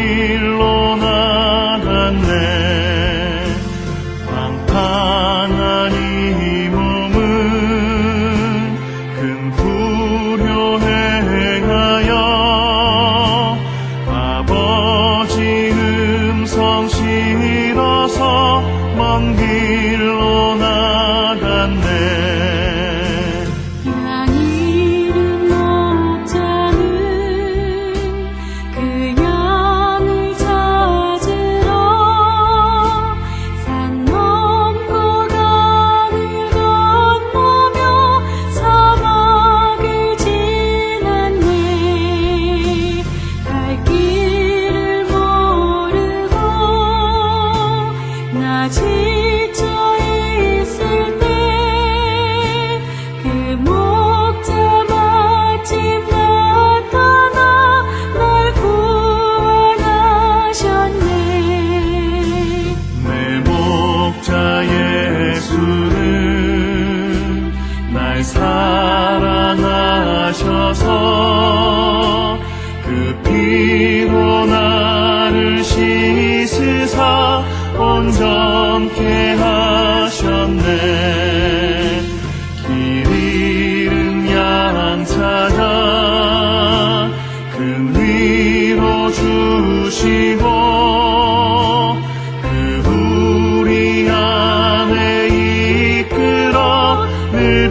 길로 나갔네. 방탕한 이 몸은 큰 불효 행하여 아버지 음성 싫어서 먼 길로 나갔네. 사랑하셔서 그 피로 나를 씻으사 온전케 하셨네. 길 잃은 양 찾아 큰 위로 주시고 그 우리 안에 이끌어 늘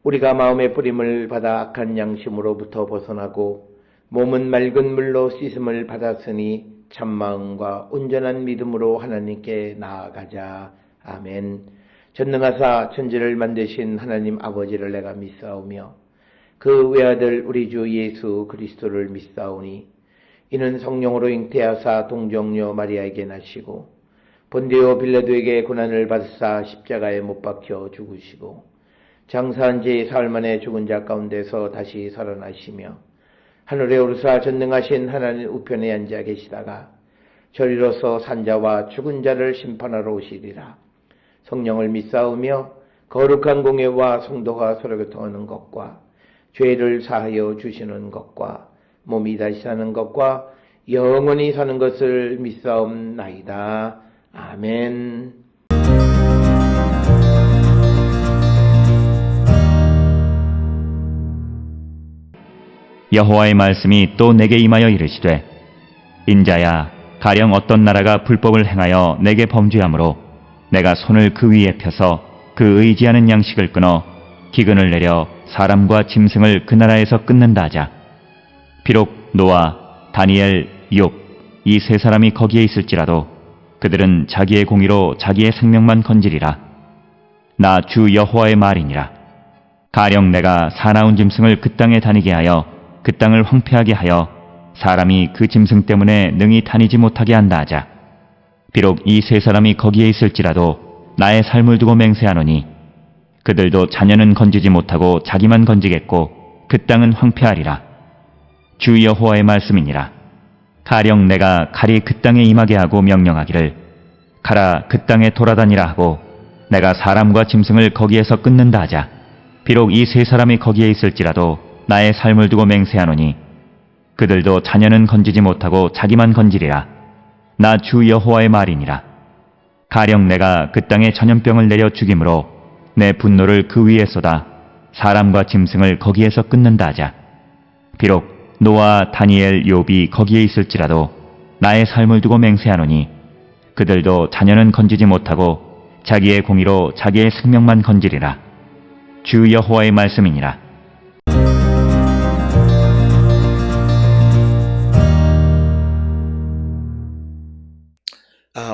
우리가 마음의 뿌림을 받아 악한 양심으로부터 벗어나고 몸은 맑은 물로 씻음을 받았으니 참마음과 온전한 믿음으로 하나님께 나아가자. 아멘. 전능하사 천지를 만드신 하나님 아버지를 내가 믿사오며 그 외아들 우리 주 예수 그리스도를 믿사오니 이는 성령으로 잉태하사 동정녀 마리아에게 나시고 본디오 빌라도에게 고난을 받으사 십자가에 못 박혀 죽으시고 장사한 지 사흘 만에 죽은 자 가운데서 다시 살아나시며 하늘에 오르사 전능하신 하나님 우편에 앉아 계시다가 저리로서 산자와 죽은 자를 심판하러 오시리라. 성령을 믿사오며 거룩한 공예와 성도가 서로 교통하는 것과 죄를 사하여 주시는 것과 몸이 다시 사는 것과 영원히 사는 것을 믿사옵나이다. 아멘. 여호와의 말씀이 또 내게 임하여 이르시되 인자야 가령 어떤 나라가 불법을 행하여 내게 범죄하므로 내가 손을 그 위에 펴서 그 의지하는 양식을 끊어 기근을 내려 사람과 짐승을 그 나라에서 끊는다 하자. 비록 노아, 다니엘, 욥 이 세 사람이 거기에 있을지라도 그들은 자기의 공의로 자기의 생명만 건지리라. 나 주 여호와의 말이니라. 가령 내가 사나운 짐승을 그 땅에 다니게 하여 그 땅을 황폐하게 하여 사람이 그 짐승 때문에 능히 다니지 못하게 한다 하자. 비록 이 세 사람이 거기에 있을지라도 나의 삶을 두고 맹세하노니 그들도 자녀는 건지지 못하고 자기만 건지겠고 그 땅은 황폐하리라. 주 여호와의 말씀이니라. 가령 내가 칼이 그 땅에 임하게 하고 명령하기를 가라 그 땅에 돌아다니라 하고 내가 사람과 짐승을 거기에서 끊는다 하자. 비록 이 세 사람이 거기에 있을지라도 나의 삶을 두고 맹세하노니 그들도 자녀는 건지지 못하고 자기만 건지리라. 나 주 여호와의 말이니라. 가령 내가 그 땅에 전염병을 내려 죽임으로 내 분노를 그 위에 쏟아 사람과 짐승을 거기에서 끊는다 하자. 비록 노아, 다니엘, 욥이 거기에 있을지라도 나의 삶을 두고 맹세하노니 그들도 자녀는 건지지 못하고 자기의 공의로 자기의 생명만 건지리라. 주 여호와의 말씀이니라.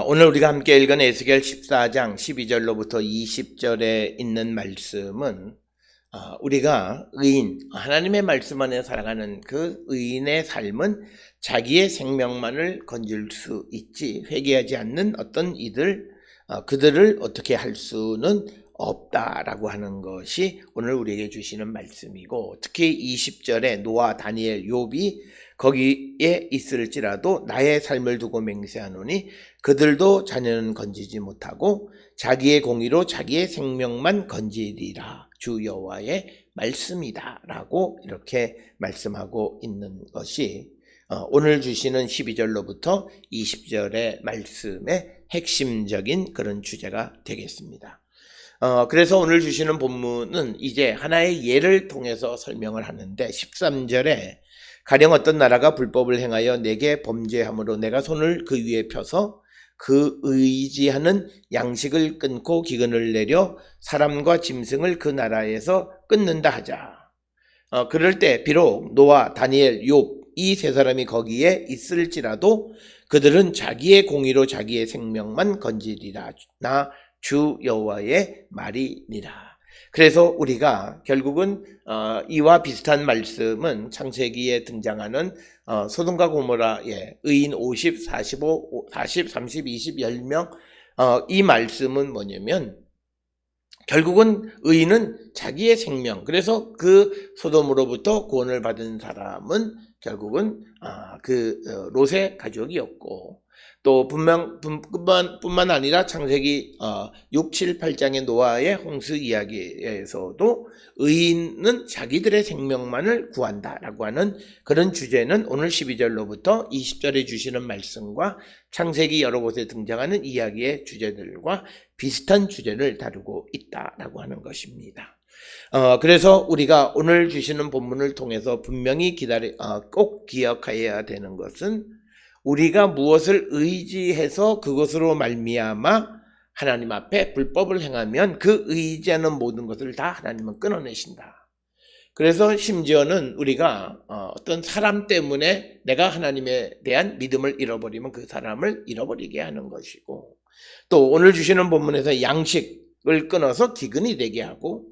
오늘 우리가 함께 읽은 에스겔 14장 12절로부터 20절에 있는 말씀은 우리가 의인, 하나님의 말씀 안에 살아가는 그 의인의 삶은 자기의 생명만을 건질 수 있지 회개하지 않는 어떤 그들을 어떻게 할 수는 없다라고 하는 것이 오늘 우리에게 주시는 말씀이고, 특히 20절에 노아, 다니엘, 욥이 거기에 있을지라도 나의 삶을 두고 맹세하노니 그들도 자녀는 건지지 못하고 자기의 공의로 자기의 생명만 건지리라. 주 여호와의 말씀이다 라고 이렇게 말씀하고 있는 것이 오늘 주시는 12절로부터 20절의 말씀의 핵심적인 그런 주제가 되겠습니다. 그래서 오늘 주시는 본문은 이제 하나의 예를 통해서 설명을 하는데, 13절에 가령 어떤 나라가 불법을 행하여 내게 범죄함으로 내가 손을 그 위에 펴서 그 의지하는 양식을 끊고 기근을 내려 사람과 짐승을 그 나라에서 끊는다 하자. 그럴 때 비록 노아, 다니엘, 욥 이 세 사람이 거기에 있을지라도 그들은 자기의 공의로 자기의 생명만 건지리라. 나 주 여호와의 말이니라. 그래서 우리가 결국은 이와 비슷한 말씀은 창세기에 등장하는 소돔과 고모라의 의인 50, 45, 40, 30, 20, 10명 이 말씀은 뭐냐면 결국은 의인은 자기의 생명, 그래서 그 소돔으로부터 구원을 받은 사람은 결국은 롯의 가족이었고, 또 뿐만 아니라 창세기 6, 7, 8장의 노아의 홍수 이야기에서도 의인은 자기들의 생명만을 구한다라고 하는 그런 주제는 오늘 12절로부터 20절에 주시는 말씀과 창세기 여러 곳에 등장하는 이야기의 주제들과 비슷한 주제를 다루고 있다라고 하는 것입니다. 그래서 우리가 오늘 주시는 본문을 통해서 분명히 꼭 기억해야 되는 것은 우리가 무엇을 의지해서 그것으로 말미암아 하나님 앞에 불법을 행하면 그 의지하는 모든 것을 다 하나님은 끊어내신다. 그래서 심지어는 우리가 어떤 사람 때문에 내가 하나님에 대한 믿음을 잃어버리면 그 사람을 잃어버리게 하는 것이고, 또 오늘 주시는 본문에서 양식을 끊어서 기근이 되게 하고,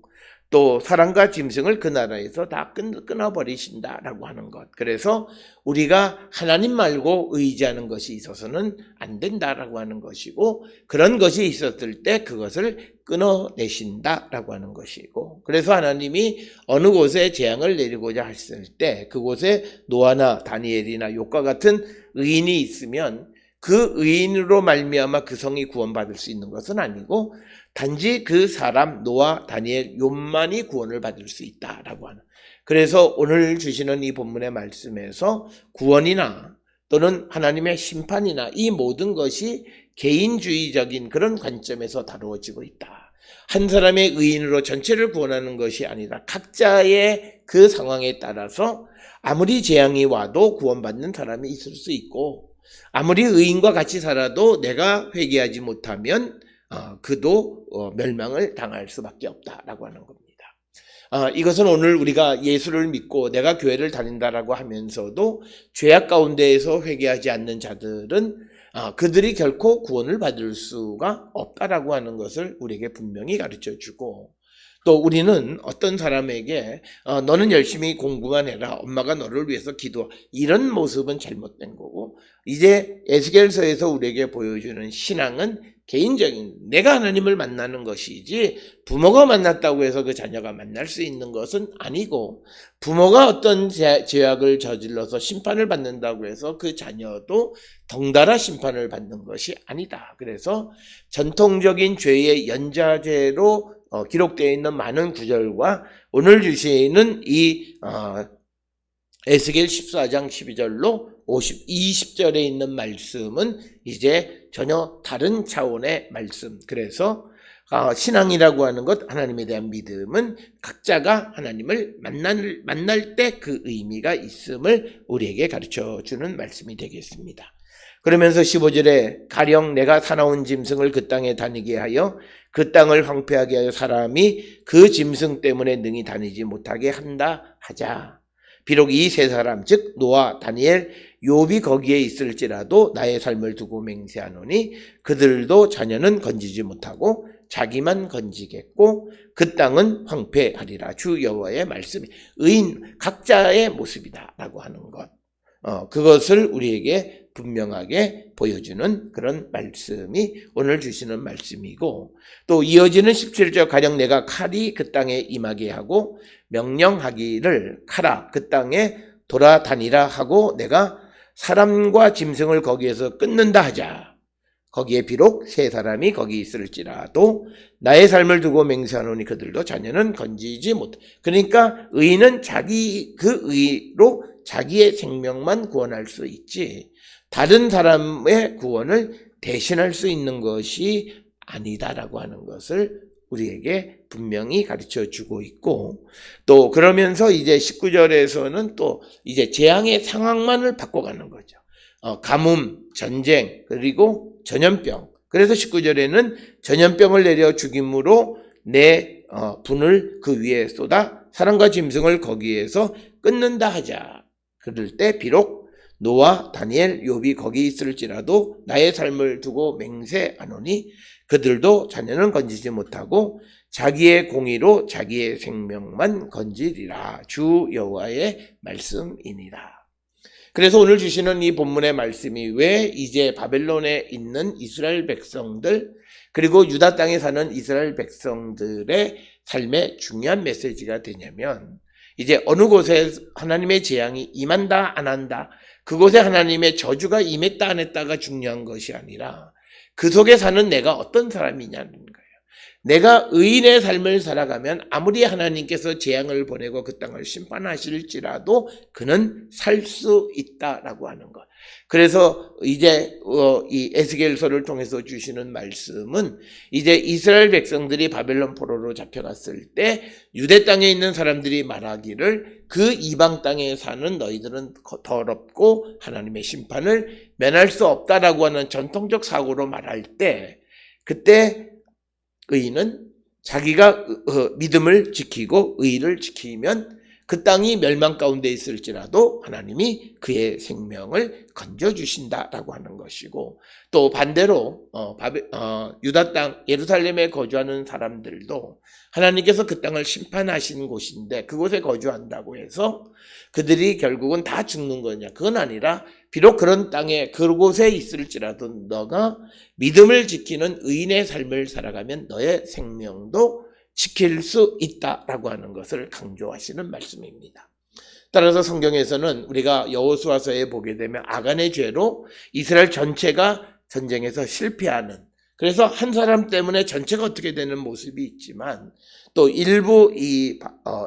또 사람과 짐승을 그 나라에서 다 끊어버리신다라고 하는 것. 그래서 우리가 하나님 말고 의지하는 것이 있어서는 안 된다라고 하는 것이고, 그런 것이 있었을 때 그것을 끊어내신다라고 하는 것이고, 그래서 하나님이 어느 곳에 재앙을 내리고자 했을 때 그곳에 노아나 다니엘이나 욥과 같은 의인이 있으면 그 의인으로 말미암아 그 성이 구원받을 수 있는 것은 아니고 단지 그 사람 노아, 다니엘, 욥만이 구원을 받을 수 있다라고 하는. 그래서 오늘 주시는 이 본문의 말씀에서 구원이나 또는 하나님의 심판이나 이 모든 것이 개인주의적인 그런 관점에서 다루어지고 있다. 한 사람의 의인으로 전체를 구원하는 것이 아니라 각자의 그 상황에 따라서 아무리 재앙이 와도 구원받는 사람이 있을 수 있고, 아무리 의인과 같이 살아도 내가 회개하지 못하면 그도 멸망을 당할 수밖에 없다라고 하는 겁니다. 이것은 오늘 우리가 예수를 믿고 내가 교회를 다닌다라고 하면서도 죄악 가운데에서 회개하지 않는 자들은 그들이 결코 구원을 받을 수가 없다라고 하는 것을 우리에게 분명히 가르쳐주고, 또 우리는 어떤 사람에게 너는 열심히 공부만 해라, 엄마가 너를 위해서 기도하, 이런 모습은 잘못된 거고, 이제 에스겔서에서 우리에게 보여주는 신앙은 개인적인 내가 하나님을 만나는 것이지, 부모가 만났다고 해서 그 자녀가 만날 수 있는 것은 아니고, 부모가 어떤 죄악을 저질러서 심판을 받는다고 해서 그 자녀도 덩달아 심판을 받는 것이 아니다. 그래서 전통적인 죄의 연좌죄로 기록되어 있는 많은 구절과 오늘 주시는 이 에스겔 14장 12절로 20절에 있는 말씀은 이제 전혀 다른 차원의 말씀. 그래서 신앙이라고 하는 것, 하나님에 대한 믿음은 각자가 하나님을 만날 때 그 의미가 있음을 우리에게 가르쳐주는 말씀이 되겠습니다. 그러면서 15절에 가령 내가 사나운 짐승을 그 땅에 다니게 하여 그 땅을 황폐하게 하여 사람이 그 짐승 때문에 능히 다니지 못하게 한다 하자. 비록 이 세 사람 즉 노아, 다니엘, 욥이 거기에 있을지라도 나의 삶을 두고 맹세하노니 그들도 자녀는 건지지 못하고 자기만 건지겠고 그 땅은 황폐하리라. 주 여호와의 말씀이 의인 각자의 모습이다 라고 하는 것, 그것을 우리에게 분명하게 보여주는 그런 말씀이 오늘 주시는 말씀이고, 또 이어지는 17절 가령 내가 칼이 그 땅에 임하게 하고 명령하기를 칼아 그 땅에 돌아다니라 하고 내가 사람과 짐승을 거기에서 끊는다 하자. 거기에 비록 세 사람이 거기 있을지라도 나의 삶을 두고 맹세하노니 그들도 자녀는 건지지 못. 그러니까 의인은 그 의로 자기의 생명만 구원할 수 있지 다른 사람의 구원을 대신할 수 있는 것이 아니다라고 하는 것을 우리에게 분명히 가르쳐 주고 있고, 또 그러면서 이제 19절에서는 또 이제 재앙의 상황만을 바꿔가는 거죠. 가뭄, 전쟁, 그리고 전염병. 그래서 19절에는 전염병을 내려 죽임으로 내 분을 그 위에 쏟아 사람과 짐승을 거기에서 끊는다 하자. 그럴 때 비록 노아, 다니엘, 욥이 거기 있을지라도 나의 삶을 두고 맹세하노니 그들도 자녀는 건지지 못하고 자기의 공의로 자기의 생명만 건지리라. 주 여호와의 말씀이니라. 그래서 오늘 주시는 이 본문의 말씀이 왜 이제 바벨론에 있는 이스라엘 백성들 그리고 유다 땅에 사는 이스라엘 백성들의 삶에 중요한 메시지가 되냐면, 이제 어느 곳에 하나님의 재앙이 임한다 안 한다, 그곳에 하나님의 저주가 임했다 안 했다가 중요한 것이 아니라 그 속에 사는 내가 어떤 사람이냐는 거예요. 내가 의인의 삶을 살아가면 아무리 하나님께서 재앙을 보내고 그 땅을 심판하실지라도 그는 살 수 있다라고 하는 것. 그래서 이제 이 에스겔서를 통해서 주시는 말씀은 이제 이스라엘 백성들이 바벨론 포로로 잡혀갔을 때 유대 땅에 있는 사람들이 말하기를 그 이방 땅에 사는 너희들은 더럽고 하나님의 심판을 면할 수 없다라고 하는 전통적 사고로 말할 때, 그때 의인은 자기가 믿음을 지키고 의를 지키면 그 땅이 멸망 가운데 있을지라도 하나님이 그의 생명을 건져주신다라고 하는 것이고, 또 반대로 유다 땅 예루살렘에 거주하는 사람들도 하나님께서 그 땅을 심판하신 곳인데 그곳에 거주한다고 해서 그들이 결국은 다 죽는 거냐, 그건 아니라 비록 그런 땅에 그곳에 있을지라도 너가 믿음을 지키는 의인의 삶을 살아가면 너의 생명도 지킬 수 있다라고 하는 것을 강조하시는 말씀입니다. 따라서 성경에서는 우리가 여호수아서에 보게 되면 아간의 죄로 이스라엘 전체가 전쟁에서 실패하는, 그래서 한 사람 때문에 전체가 어떻게 되는 모습이 있지만, 또 일부 이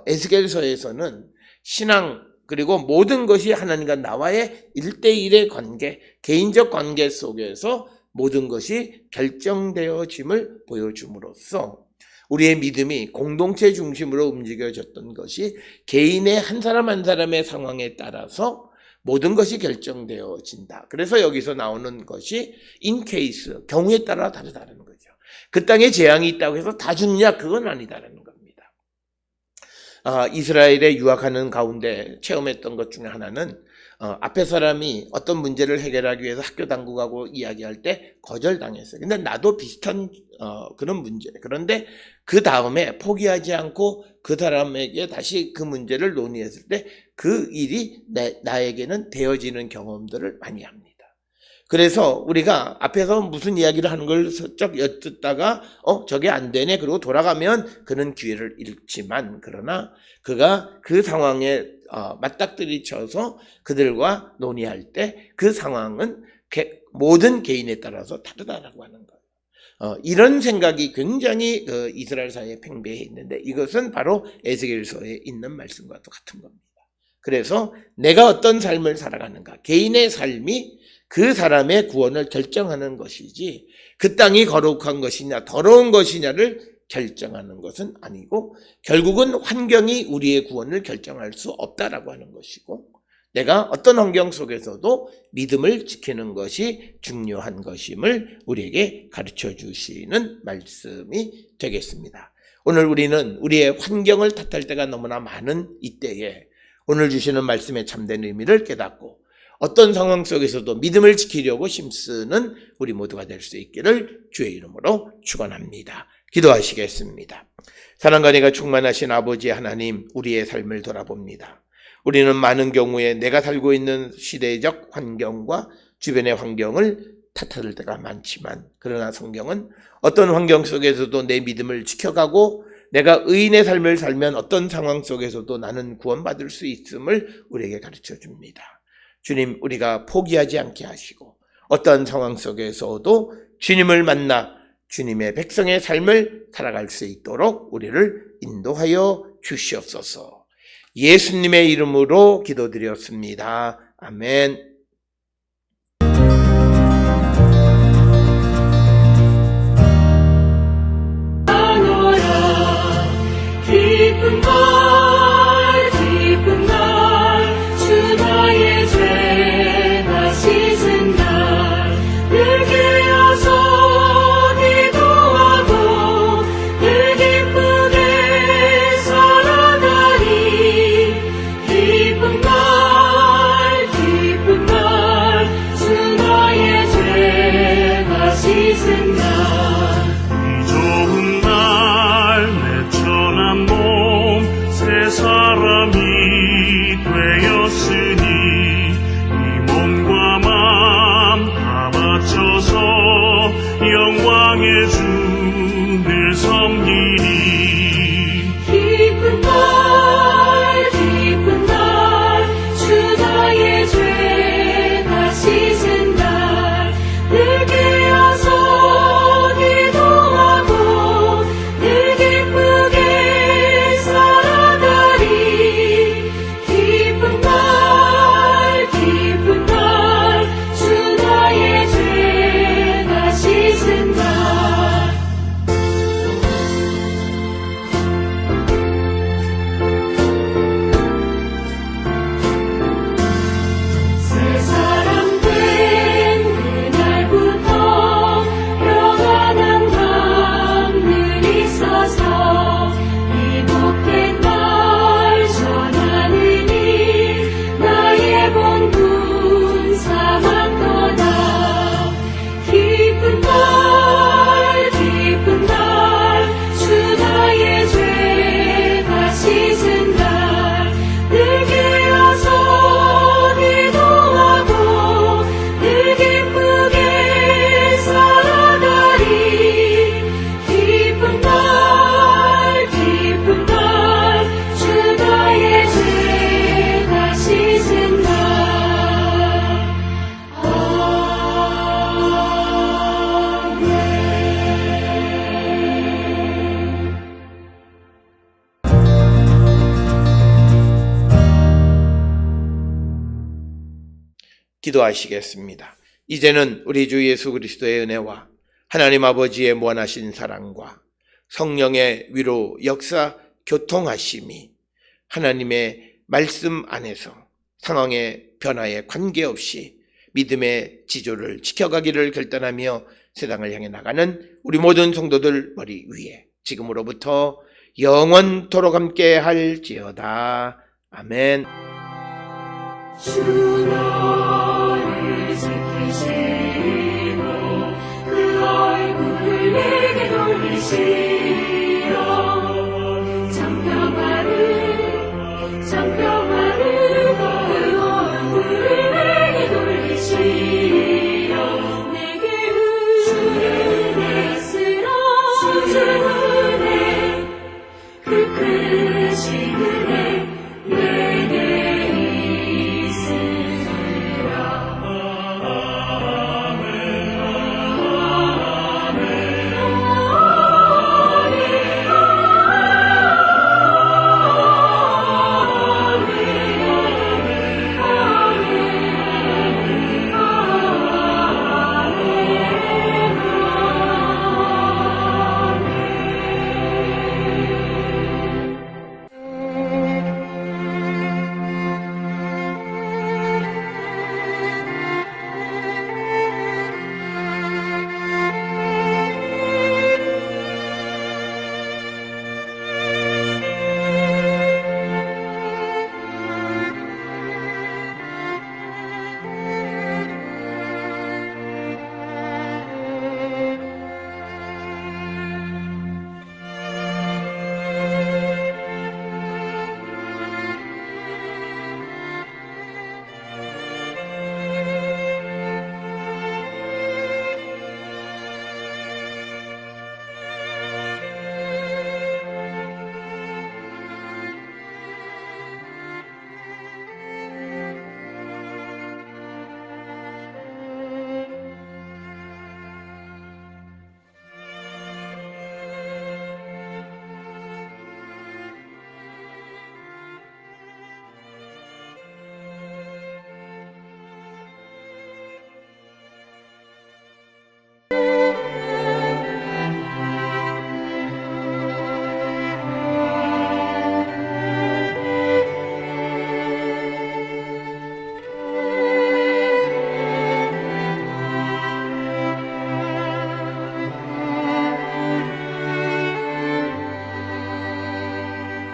에스겔서에서는 신앙 그리고 모든 것이 하나님과 나와의 1대1의 관계, 개인적 관계 속에서 모든 것이 결정되어짐을 보여줌으로써 우리의 믿음이 공동체 중심으로 움직여졌던 것이 개인의 한 사람 한 사람의 상황에 따라서 모든 것이 결정되어진다. 그래서 여기서 나오는 것이 in case, 경우에 따라 다르다는 거죠. 그 땅에 재앙이 있다고 해서 다 죽냐? 그건 아니다라는 겁니다. 이스라엘에 유학하는 가운데 체험했던 것 중에 하나는 앞에 사람이 어떤 문제를 해결하기 위해서 학교 당국하고 이야기할 때 거절당했어요. 근데 나도 비슷한 그런 문제. 그런데 그 다음에 포기하지 않고 그 사람에게 다시 그 문제를 논의했을 때 그 일이 나에게는 되어지는 경험들을 많이 합니다. 그래서 우리가 앞에서 무슨 이야기를 하는 걸 슬쩍 엿듣다가 저게 안 되네 그러고 돌아가면 그는 기회를 잃지만, 그러나 그가 그 상황에 맞닥뜨리쳐서 그들과 논의할 때 그 상황은 모든 개인에 따라서 다르다라고 하는 거예요. 이런 생각이 굉장히 이스라엘 사회에 팽배해 있는데, 이것은 바로 에스겔서에 있는 말씀과 똑같은 겁니다. 그래서 내가 어떤 삶을 살아가는가, 개인의 삶이 그 사람의 구원을 결정하는 것이지 그 땅이 거룩한 것이냐 더러운 것이냐를 결정하는 것은 아니고, 결국은 환경이 우리의 구원을 결정할 수 없다라고 하는 것이고, 내가 어떤 환경 속에서도 믿음을 지키는 것이 중요한 것임을 우리에게 가르쳐 주시는 말씀이 되겠습니다. 오늘 우리는 우리의 환경을 탓할 때가 너무나 많은 이때에 오늘 주시는 말씀의 참된 의미를 깨닫고 어떤 상황 속에서도 믿음을 지키려고 힘쓰는 우리 모두가 될 수 있기를 주의 이름으로 축원합니다. 기도하시겠습니다. 사랑과 은혜가 충만하신 아버지 하나님, 우리의 삶을 돌아봅니다. 우리는 많은 경우에 내가 살고 있는 시대적 환경과 주변의 환경을 탓할 때가 많지만, 그러나 성경은 어떤 환경 속에서도 내 믿음을 지켜가고 내가 의인의 삶을 살면 어떤 상황 속에서도 나는 구원받을 수 있음을 우리에게 가르쳐 줍니다. 주님, 우리가 포기하지 않게 하시고 어떠한 상황 속에서도 주님을 만나 주님의 백성의 삶을 살아갈 수 있도록 우리를 인도하여 주시옵소서. 예수님의 이름으로 기도드렸습니다. 아멘. 기쁜 날, 주 나의 죄 다 씻은 날, 늘 깨어서 기도하고 늘 기쁘게 살아가리. 기쁜 날, 주 나의 죄 다 씻은 날. 이 좋은 날 내 천한 몸 새 사람이 되었으니 이 몸과 맘 다 바쳐서 영광의 주를 섬기리. 기쁜 날, 주 나의 죄 다 씻은 날, 늘 깨어서 기도하고 늘 기쁘게 살아가리. 기쁜 날, 주 나의 죄 다 씻은 날. 새 사람 된 그날부터 평안한 밤늘 있어서 이 복된 날 전하느니 나의 본분 삼았도다. 기쁜 날, 주 나의 죄 다 씻은 날, 늘 깨어서 기도하고 늘 기쁘게 살아가리. 기쁜 날, 주 나의 죄 다 씻은 날. 기도하시겠습니다. 이제는 우리 주 예수 그리스도의 은혜와 하나님 아버지의 무한하신 사랑과 성령의 위로 역사 교통하심이 하나님의 말씀 안에서 상황의 변화에 관계없이 믿음의 지조를 지켜가기를 결단하며 세상을 향해 나가는 우리 모든 성도들 머리 위에 지금으로부터 영원토록 함께 할지어다. 아멘. 주 너를 지키시고 그 얼굴을 내게 돌리시고